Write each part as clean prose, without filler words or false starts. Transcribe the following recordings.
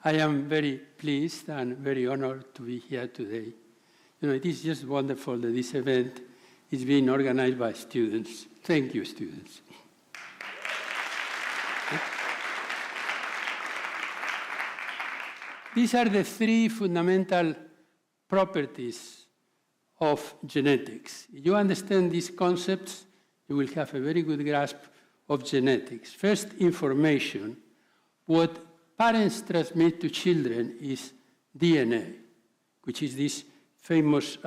I am very pleased and very honored to be here today. It is just wonderful that this event is being organized by students. Thank you, students. These are the three fundamental properties of genetics. If you understand these concepts, you will have a very good grasp of genetics. First, information. What parents transmit to children is DNA, which is this famous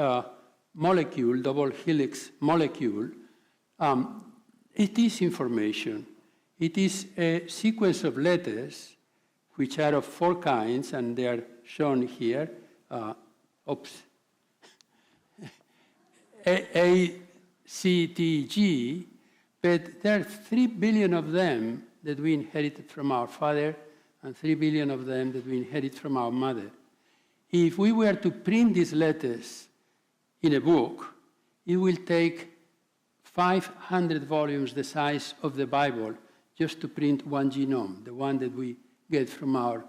molecule, double helix molecule. It is information. It is a sequence of letters which are of 4 kinds, and they are shown here. A, C, T, G, but there are 3 billion of them that we inherited from our father and 3 billion of them that we inherit from our mother. If we were to print these letters in a book, it will take 500 volumes the size of the Bible just to print one genome, the one that we get from our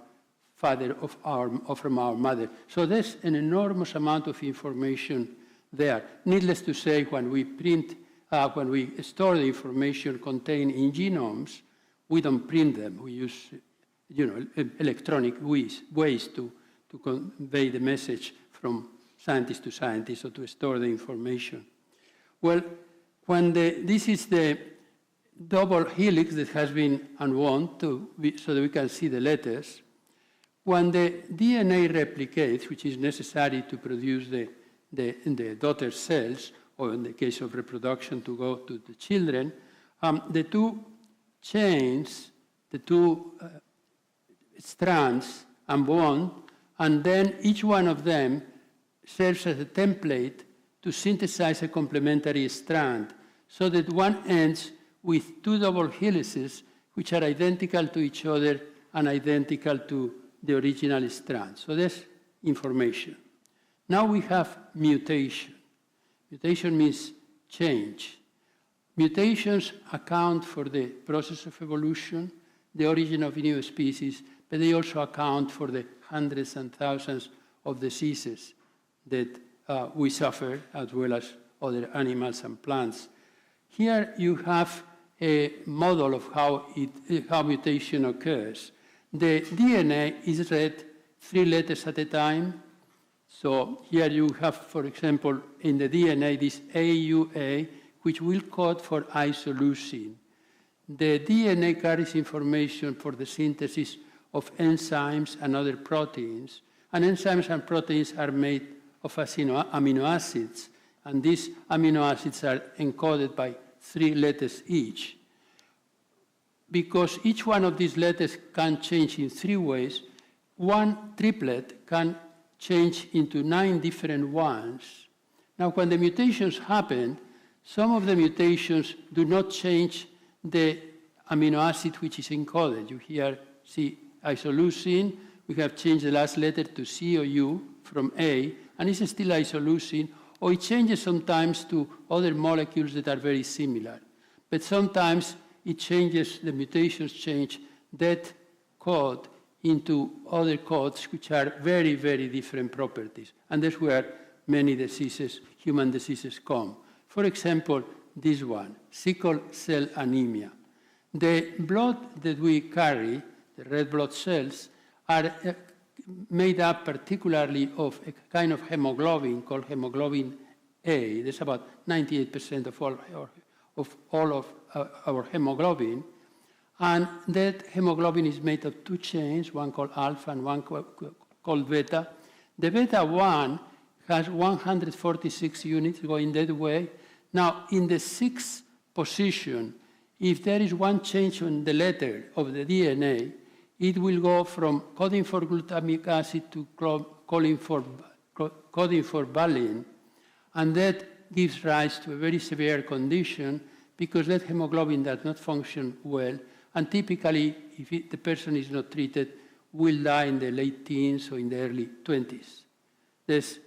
father or from our mother. So there's an enormous amount of information there. Needless to say, when we store the information contained in genomes, we don't print them. We use electronic ways to convey the message from scientist to scientist or to store the information. Well, this is the double helix that has been unwound so that we can see the letters. When the DNA replicates, which is necessary to produce the daughter cells, or in the case of reproduction to go to the children, the two chains, the two strands unwound, and then each one of them serves as a template to synthesize a complementary strand, so that one ends with 2 double helices which are identical to each other and identical to the original strand. So that's information. Now we have mutation. Mutation means change. Mutations account for the process of evolution, the origin of new species, but they also account for the hundreds and thousands of diseases that we suffer, as well as other animals and plants. Here you have a model of how mutation occurs. The DNA is read 3 letters at a time. So here you have, for example, in the DNA, this AUA, which will code for isoleucine. The DNA carries information for the synthesis of enzymes and other proteins. And enzymes and proteins are made of amino acids. And these amino acids are encoded by 3 letters each. Because each one of these letters can change in 3 ways, one triplet can change into 9 different ones. Now, when the mutations happen, some of the mutations do not change the amino acid which is encoded. You here see isoleucine. We have changed the last letter to C or U from A, and it's still isoleucine, or it changes sometimes to other molecules that are very similar. But sometimes it changes, the mutations change that code into other codes which are very, very different properties. And that's where many diseases, human diseases, come. For example, this one, sickle cell anemia. The blood that we carry, the red blood cells, are made up particularly of a kind of hemoglobin called hemoglobin A. That's about 98% of all of our hemoglobin. And that hemoglobin is made of 2 chains, one called alpha and one called beta. The beta 1 has 146 units going that way. Now, in the 6th position, if there is one change in the letter of the DNA, it will go from coding for glutamic acid to coding for valine. And that gives rise to a very severe condition because that hemoglobin does not function well. And typically, if the person is not treated, will die in the late teens or in the early 20s. There's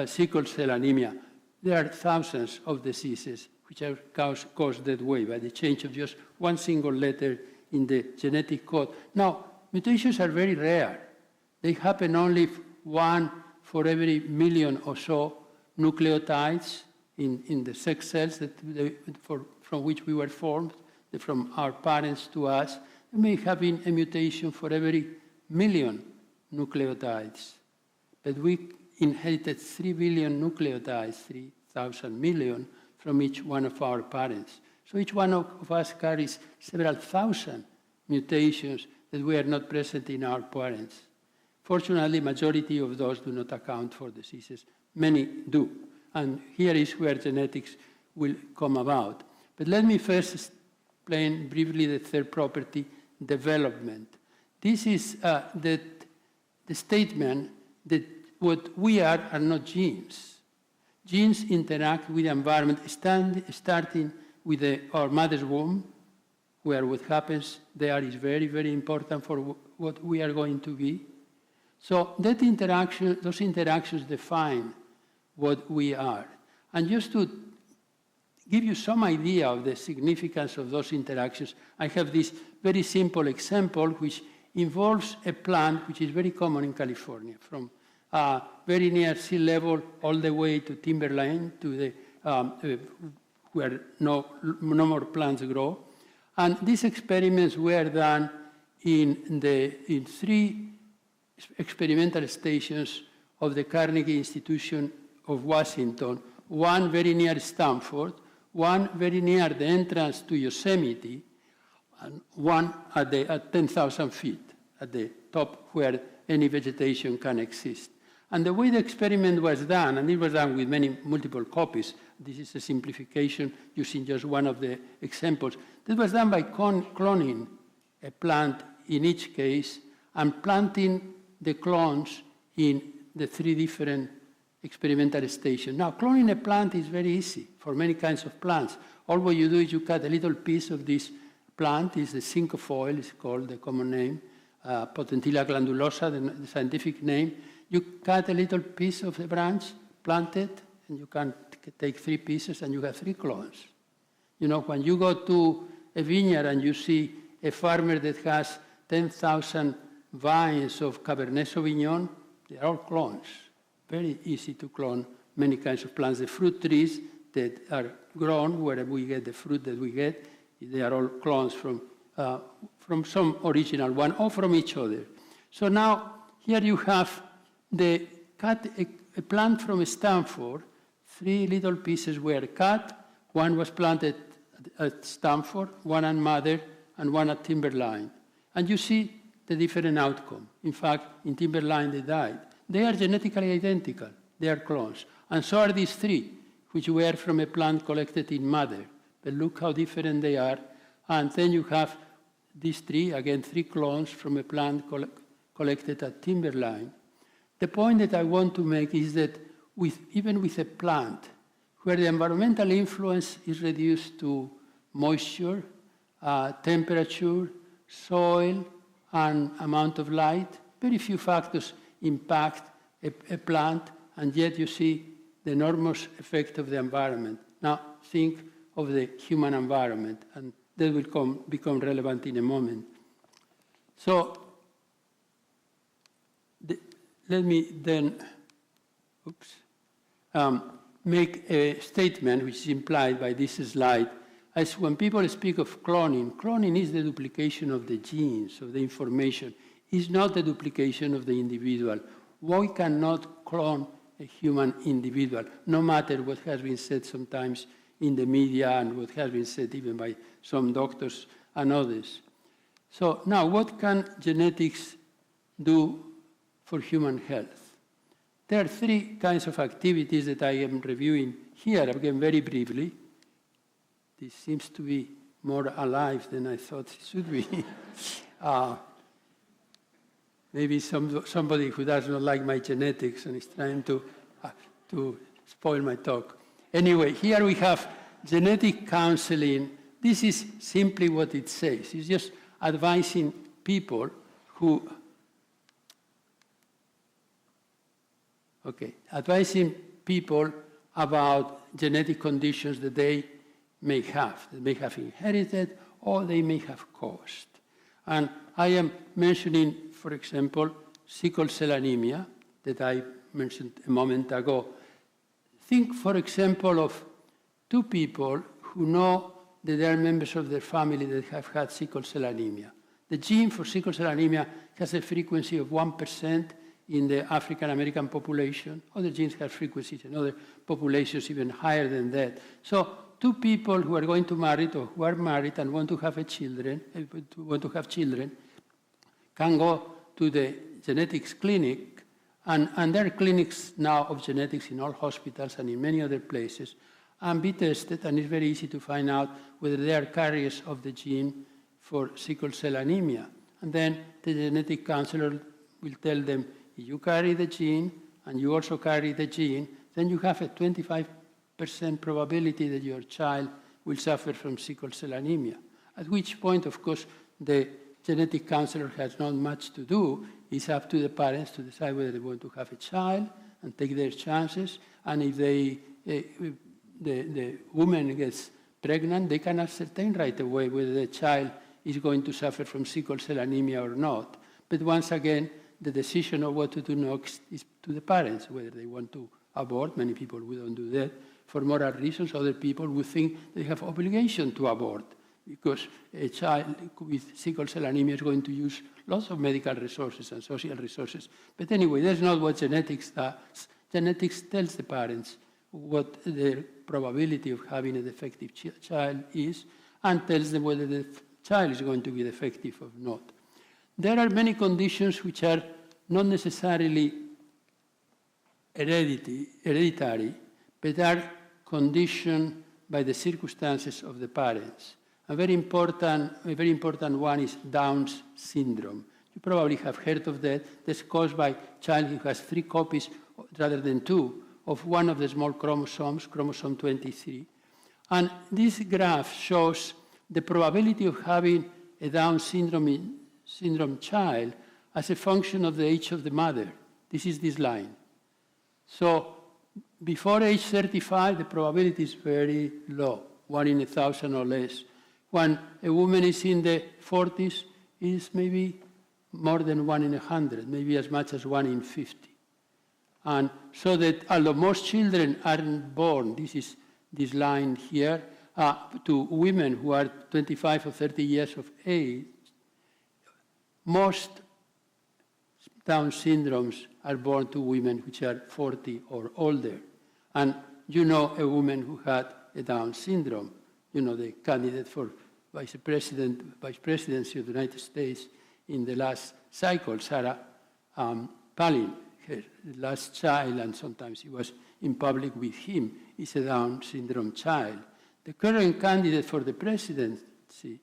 sickle cell anemia. There are thousands of diseases which are caused that way by the change of just one single letter in the genetic code. Now, mutations are very rare. They happen only one for every million or so nucleotides in the sex cells from which we were formed, from our parents to us. There may have been a mutation for every million nucleotides. But we inherited 3 billion nucleotides, 3,000 million, from each one of our parents. So each one of us carries several thousand mutations that were not present in our parents. Fortunately, majority of those do not account for diseases. Many do. And here is where genetics will come about. But let me first explain briefly the third property, development. This is the statement that what we are not genes. Genes interact with the environment, starting with our mother's womb, where what happens there is very, very important for what we are going to be. So that interaction, those interactions define what we are. And just to give you some idea of the significance of those interactions, I have this very simple example which involves a plant which is very common in California, from very near sea level all the way to timberline, to the where no more plants grow. And these experiments were done in 3 experimental stations of the Carnegie Institution of Washington, one very near Stanford, one very near the entrance to Yosemite, and one at 10,000 feet, at the top where any vegetation can exist. And the way the experiment was done, and it was done with multiple copies, this is a simplification using just one of the examples, that was done by cloning a plant in each case and planting the clones in the 3 different experimental stations. Now, cloning a plant is very easy for many kinds of plants. All what you do is you cut a little piece of this plant, is the cinquefoil, is called the common name, Potentilla glandulosa, the scientific name. You cut a little piece of the branch, plant it, and you can take 3 pieces and you have 3 clones. You know, when you go to a vineyard and you see a farmer that has 10,000 vines of Cabernet Sauvignon, they are all clones. Very easy to clone many kinds of plants. The fruit trees that are grown where we get the fruit that we get, they are all clones from some original one or from each other. So now here you have a plant from Stanford. 3 little pieces were cut. One was planted at Stanford, one at Mother, and one at Timberline. And you see the different outcome. In fact, in Timberline, they died. They are genetically identical. They are clones. And so are these 3, which were from a plant collected in Mother. But look how different they are. And then you have these 3, again, 3 clones from a plant collected at Timberline. The point that I want to make is that even with a plant, where the environmental influence is reduced to moisture, temperature, soil, and amount of light, very few factors impact a plant, and yet you see the enormous effect of the environment. Now think of the human environment, and that will become relevant in a moment. So let me then make a statement which is implied by this slide. As when people speak of cloning, cloning is the duplication of the genes, of the information. It's not the duplication of the individual. We cannot clone a human individual, no matter what has been said sometimes in the media and what has been said even by some doctors and others. So now, what can genetics do for human health? There are 3 kinds of activities that I am reviewing here, again, very briefly. This seems to be more alive than I thought it should be. Maybe somebody who does not like my genetics and is trying to spoil my talk. Anyway, here we have genetic counseling. This is simply what it says. It's just advising people who... advising people about genetic conditions that they may have inherited, or they may have caused. And I am mentioning, for example, sickle cell anemia that I mentioned a moment ago. Think, for example, of two people who know that they are members of their family that have had sickle cell anemia. The gene for sickle cell anemia has a frequency of 1% in the African American population. Other genes have frequencies in other populations even higher than that. So two people who are going to marry or who are married and want to have children can go to the genetics clinic, and there are clinics now of genetics in all hospitals and in many other places, and be tested, and it's very easy to find out whether they are carriers of the gene for sickle cell anemia. And then the genetic counselor will tell them, if you carry the gene and you also carry the gene, then you have a 25% probability that your child will suffer from sickle cell anemia. At which point, of course, the genetic counselor has not much to do. It's up to the parents to decide whether they want to have a child and take their chances. And if the woman gets pregnant, they can ascertain right away whether the child is going to suffer from sickle cell anemia or not. But once again, the decision of what to do next is to the parents, whether they want to abort. Many people don't do that for moral reasons. Other people would think they have obligation to abort because a child with sickle cell anemia is going to use lots of medical resources and social resources. But anyway, that's not what genetics does. Genetics tells the parents what the probability of having a defective child is and tells them whether the child is going to be defective or not. There are many conditions which are not necessarily hereditary, but are conditioned by the circumstances of the parents. A very important one is Down's syndrome. You probably have heard of that. That's caused by a child who has 3 copies rather than 2 of one of the small chromosomes, chromosome 23. And this graph shows the probability of having a Down syndrome child as a function of the age of the mother. This is this line. So before age 35, the probability is very low, 1 in 1,000 or less. When a woman is in the 40s, it is maybe more than 1 in 100, maybe as much as 1 in 50. And so that although most children aren't born, this is this line here, to women who are 25 or 30 years of age, most Down syndromes are born to women which are 40 or older. And you know a woman who had a Down syndrome, you know the candidate for vice presidency of the United States in the last cycle, Sarah Palin, her last child, and sometimes he was in public with him, is a Down syndrome child. The current candidate for the presidency,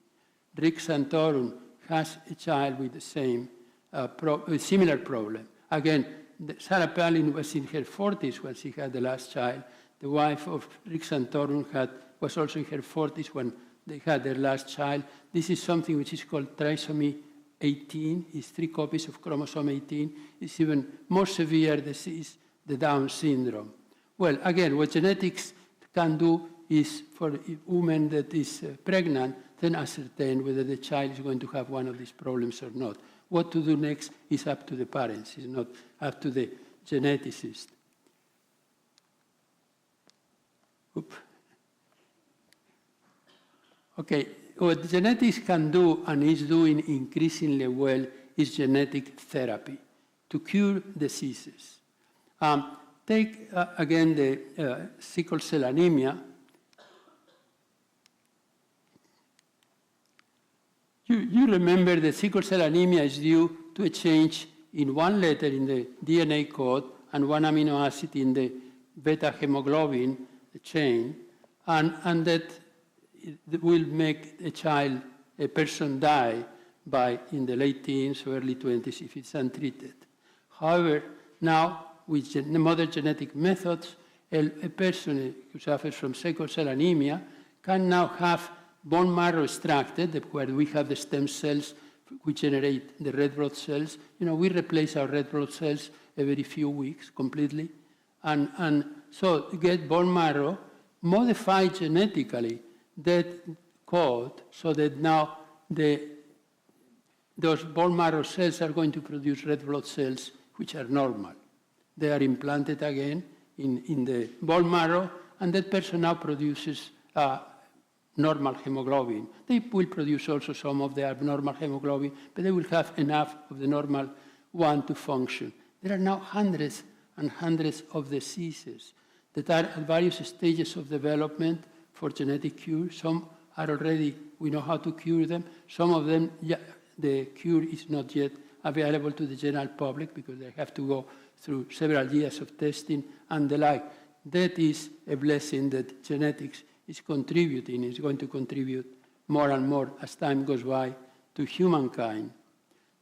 Rick Santorum, has a child with the same, similar problem. Again, Sarah Palin was in her 40s when she had the last child. The wife of Rick Santorum was also in her 40s when they had their last child. This is something which is called trisomy 18. It's 3 copies of chromosome 18. It's even more severe disease, the Down syndrome. Well, again, what genetics can do is for a woman that is pregnant, then ascertain whether the child is going to have one of these problems or not. What to do next is up to the parents. It's not up to the geneticist. Okay, what genetics can do and is doing increasingly well is genetic therapy to cure diseases. Take again the sickle cell anemia. You remember that sickle cell anemia is due to a change in one letter in the DNA code and one amino acid in the beta hemoglobin chain, and that it will make a person die in the late teens or early 20s if it's untreated. However, now with modern genetic methods, a person who suffers from sickle cell anemia can now have bone marrow extracted, where we have the stem cells which generate the red blood cells. You know, we replace our red blood cells every few weeks completely. And so get bone marrow, modify genetically that code so that now the those bone marrow cells are going to produce red blood cells, which are normal. They are implanted again in the bone marrow, and that person now produces normal hemoglobin. They will produce also some of the abnormal hemoglobin, but they will have enough of the normal one to function. There are now hundreds and hundreds of diseases that are at various stages of development for genetic cure. Some are already, we know how to cure them. Some of them, the cure is not yet available to the general public because they have to go through several years of testing and the like. That is a blessing that genetics is contributing, is going to contribute more and more as time goes by to humankind.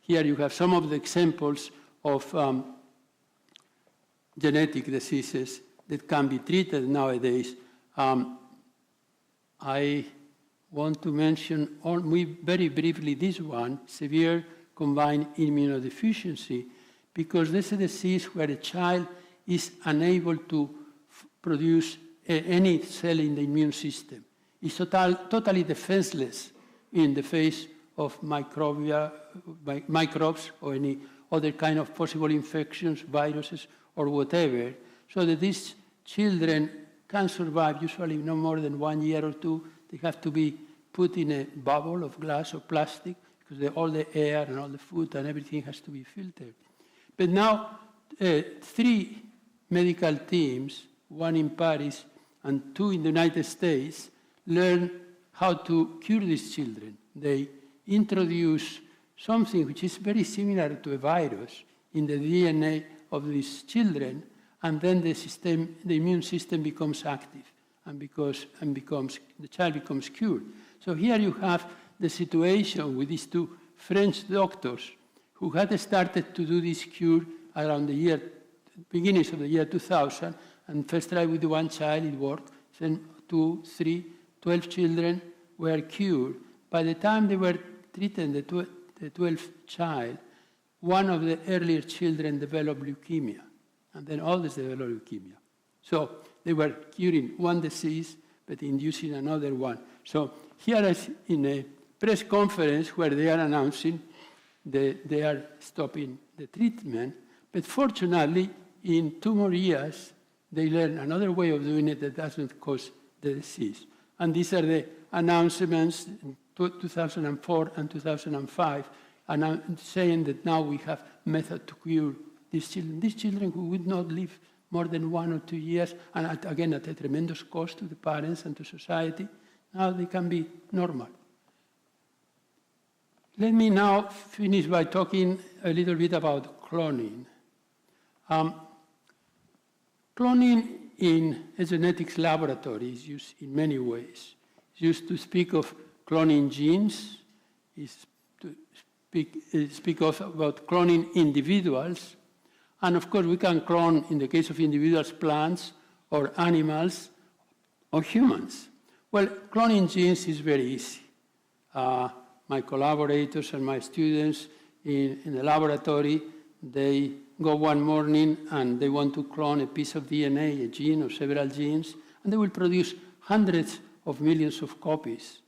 Here you have some of the examples of genetic diseases that can be treated nowadays. I want to mention very briefly this one, severe combined immunodeficiency, because this is a disease where a child is unable to produce any cell in the immune system. It's totally defenseless in the face of microbes or any other kind of possible infections, viruses, or whatever, so that these children can survive usually no more than 1 year or two. They have to be put in a bubble of glass or plastic because all the air and all the food and everything has to be filtered. But now 3 medical teams, 1 in Paris and 2 in the United States, learn how to cure these children. They introduce something which is very similar to a virus in the DNA of these children, and then the immune system becomes active and the child becomes cured. So here you have the situation with these 2 French doctors who had started to do this cure around the beginnings of the year 2000, and first tried with 1 child, it worked, then 2, 3, 12 children were cured. By the time they were treating the 12th child, one of the earlier children developed leukemia, and then others developed leukemia. So they were curing one disease, but inducing another one. So here is in a press conference where they are announcing that they are stopping the treatment, but fortunately, in 2 more years, they learn another way of doing it that doesn't cause the disease. And these are the announcements in 2004 and 2005, saying that now we have method to cure these children who would not live more than 1 or 2 years, and again at a tremendous cost to the parents and to society. Now they can be normal. Let me now finish by talking a little bit about cloning. Cloning in a genetics laboratory is used in many ways. It's used to speak of cloning genes, is to speak about cloning individuals, and of course we can clone, in the case of individuals, plants or animals or humans. Well, cloning genes is very easy. My collaborators and my students in the laboratory, they go one morning and they want to clone a piece of DNA, a gene or several genes, and they will produce hundreds of millions of copies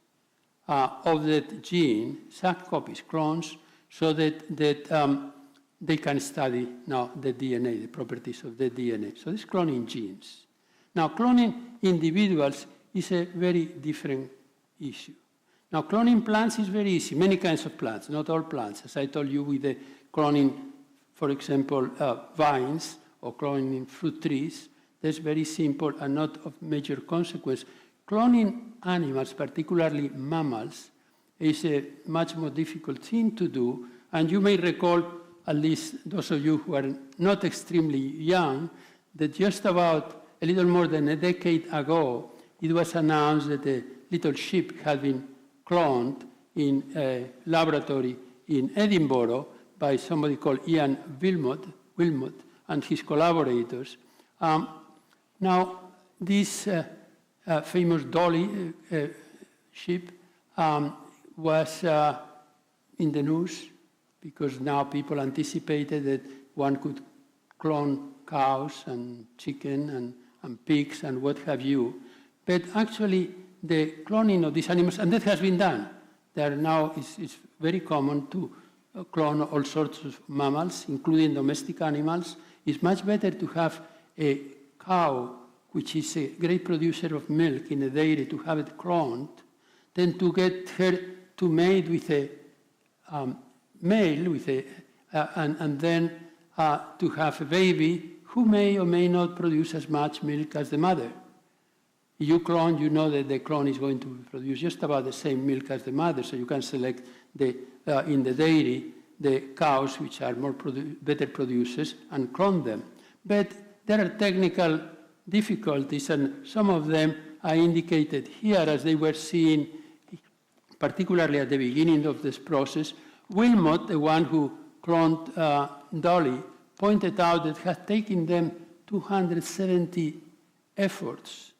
of that gene, exact copies, clones, so that they can study now the DNA, the properties of the DNA. So this cloning genes. Now, cloning individuals is a very different issue. Now, cloning plants is very easy, many kinds of plants, not all plants. As I told you with the cloning, for example, vines or cloning fruit trees, that's very simple and not of major consequence. Cloning animals, particularly mammals, is a much more difficult thing to do. And you may recall, at least those of you who are not extremely young, that just about a little more than a decade ago, it was announced that a little sheep had been cloned in a laboratory in Edinburgh by somebody called Ian Wilmot and his collaborators. Now, this famous Dolly sheep was in the news because now people anticipated that one could clone cows and chicken and pigs and what have you. But actually, the cloning of these animals, and that has been done. There now it's very common to clone all sorts of mammals, including domestic animals. It's much better to have a cow, which is a great producer of milk in a dairy, to have it cloned, than to get her to mate with a male, and then to have a baby who may or may not produce as much milk as the mother. If you clone, you know that the clone is going to produce just about the same milk as the mother, so you can select in the dairy the cows which are better producers and clone them. But there are technical difficulties, and some of them are indicated here as they were seen, particularly at the beginning of this process. Wilmot, the one who cloned Dolly, pointed out that it had taken them 270 efforts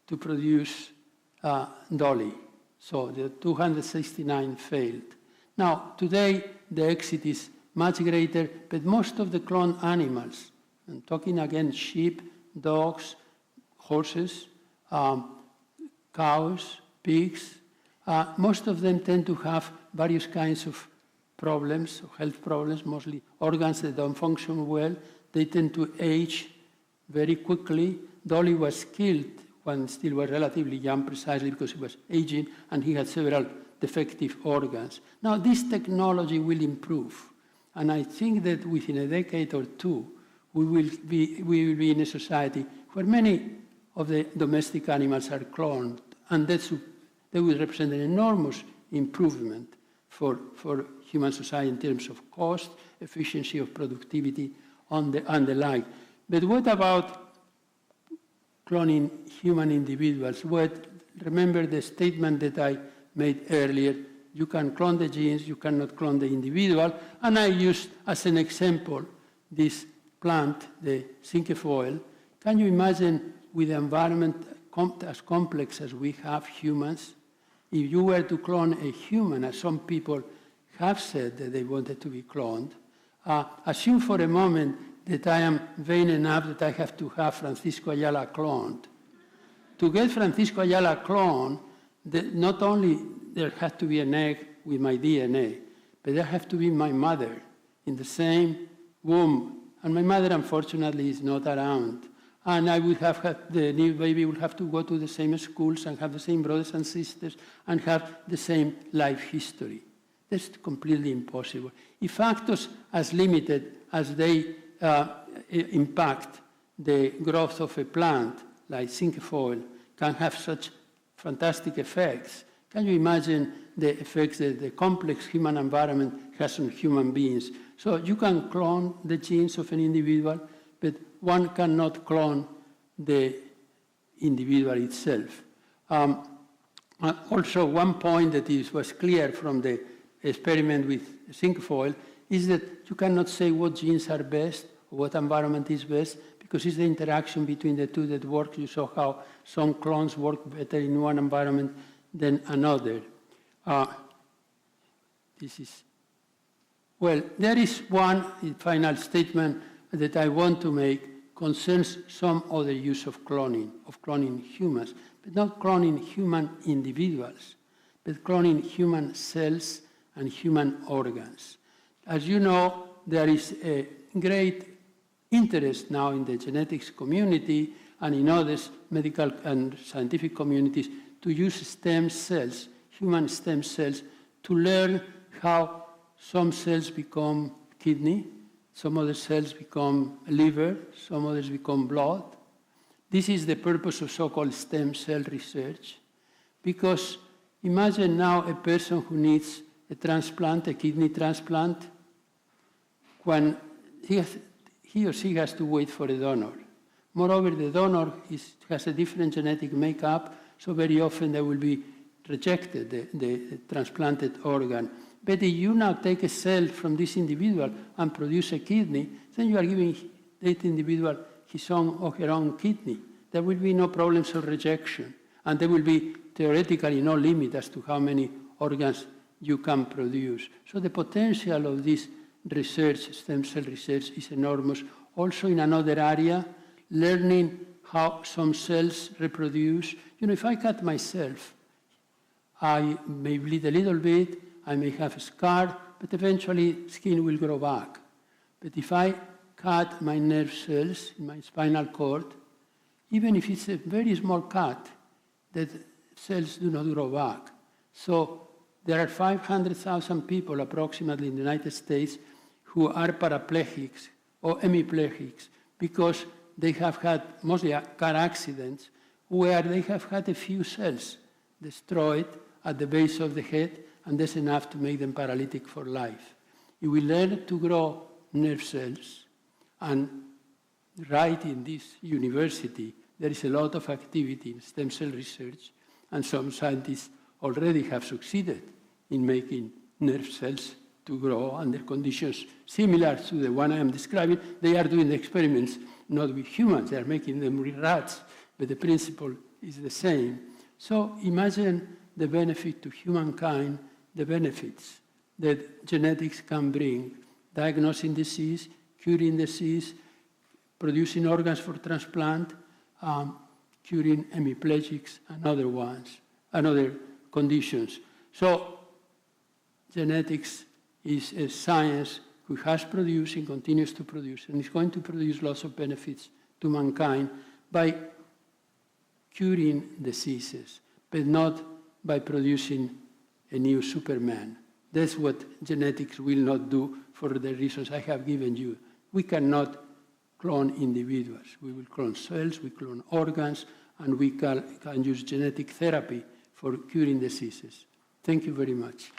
to produce Dolly. So the 269 failed. Now, today, the exit is much greater, but most of the cloned animals, I'm talking again sheep, dogs, horses, cows, pigs, most of them tend to have various kinds of problems, health problems, mostly organs that don't function well. They tend to age very quickly. Dolly was killed when still was relatively young, precisely because he was aging and he had several defective organs. Now, this technology will improve, and I think that within a decade or two, we will be in a society where many of the domestic animals are cloned, and they will represent an enormous improvement for human society in terms of cost, efficiency of productivity, and the like. But what about cloning human individuals? Well, remember the statement that I made earlier. You can clone the genes, you cannot clone the individual. And I used as an example this plant, the cinquefoil. Can you imagine with an environment as complex as we have humans, if you were to clone a human, as some people have said that they wanted to be cloned, assume for a moment that I am vain enough that I have to have Francisco Ayala cloned. To get Francisco Ayala cloned, not only there has to be an egg with my DNA, but there has to be my mother in the same womb. And my mother, unfortunately, is not around. And I would the new baby would have to go to the same schools and have the same brothers and sisters and have the same life history. That's completely impossible. If factors as limited as they impact the growth of a plant, like cinquefoil, can have such fantastic effects, can you imagine the effects that the complex human environment has on human beings? So you can clone the genes of an individual, but one cannot clone the individual itself. Also, one point that was clear from the experiment with cinquefoil is that you cannot say what genes are best or what environment is best, because it's the interaction between the two that works. You saw how some clones work better in one environment than another. There is one final statement that I want to make, concerns some other use of cloning humans, but not cloning human individuals, but cloning human cells and human organs. As you know, there is a great interest now in the genetics community and in other medical and scientific communities to use stem cells, human stem cells, to learn how some cells become kidney, some other cells become liver, some others become blood. This is the purpose of so-called stem cell research, because imagine now a person who needs a transplant, a kidney transplant, when he or she has to wait for a donor. Moreover, the donor has a different genetic makeup, so very often they will be rejected, the transplanted organ. But if you now take a cell from this individual and produce a kidney, then you are giving that individual his own or her own kidney. There will be no problems of rejection, and there will be theoretically no limit as to how many organs you can produce. So the potential of this research, stem cell research, is enormous. Also in another area, learning how some cells reproduce. If I cut myself, I may bleed a little bit, I may have a scar, but eventually skin will grow back. But if I cut my nerve cells in my spinal cord, even if it's a very small cut, the cells do not grow back. So there are 500,000 people approximately in the United States who are paraplegics or hemiplegics because they have had mostly car accidents where they have had a few cells destroyed at the base of the head, and that's enough to make them paralytic for life. If we learn to grow nerve cells, and right in this university, there is a lot of activity in stem cell research, and some scientists already have succeeded in making nerve cells to grow under conditions similar to the one I am describing. They are doing the experiments not with humans, they are making them with rats, but the principle is the same. So imagine the benefit to humankind, the benefits that genetics can bring, diagnosing disease, curing disease, producing organs for transplant, curing hemiplegics and other ones, and other conditions. So genetics is a science which has produced and continues to produce, and is going to produce lots of benefits to mankind by curing diseases, but not by producing a new Superman. That's what genetics will not do for the reasons I have given you. We cannot clone individuals. We will clone cells, we clone organs, and we can use genetic therapy for curing diseases. Thank you very much.